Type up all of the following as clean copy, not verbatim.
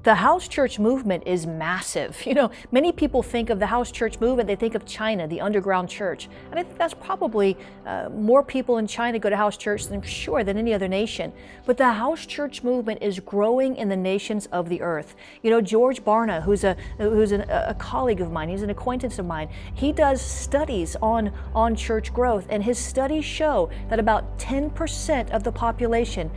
The house church movement is massive. You know, many people think of the house church movement, they think of China, the underground church. And I think that's probably more people in China go to house church than any other nation. But the house church movement is growing in the nations of the earth. You know, George Barna, who's a colleague of mine, he's an acquaintance of mine, he does studies on church growth, and his studies show that about 10% of the population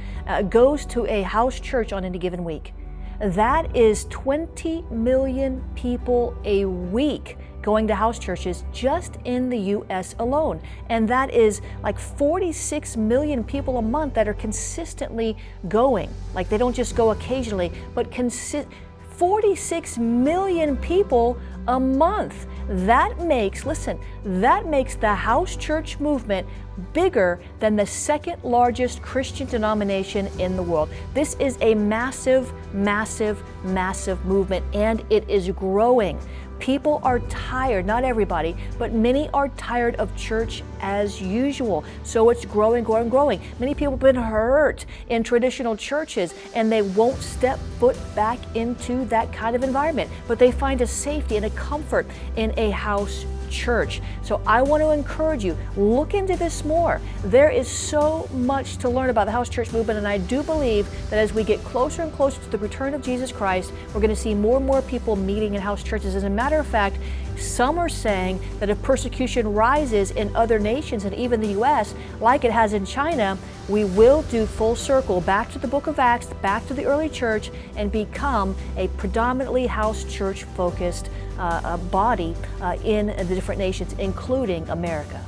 goes to a house church on any given week. That is 20 million people a week going to house churches just in the U.S. alone. And that is like 46 million people a month that are consistently going. Like they don't just go occasionally, but 46 million people a month. That makes the house church movement bigger than the second largest Christian denomination in the world. This is a massive, massive, massive movement, and it is growing. People are tired, not everybody, but many are tired of church as usual. So it's growing, growing, growing. Many people have been hurt in traditional churches and they won't step foot back into that kind of environment, but they find a safety and a comfort in a house church. So I want to encourage you, look into this more. There is so much to learn about the house church movement, and I do believe that as we get closer and closer to the return of Jesus Christ, we're going to see more and more people meeting in house churches. As a matter of fact, some are saying that if persecution rises in other nations and even the U.S., like it has in China, we will do full circle back to the book of Acts, back to the early church, and become a predominantly house church focused body in the different nations, including America.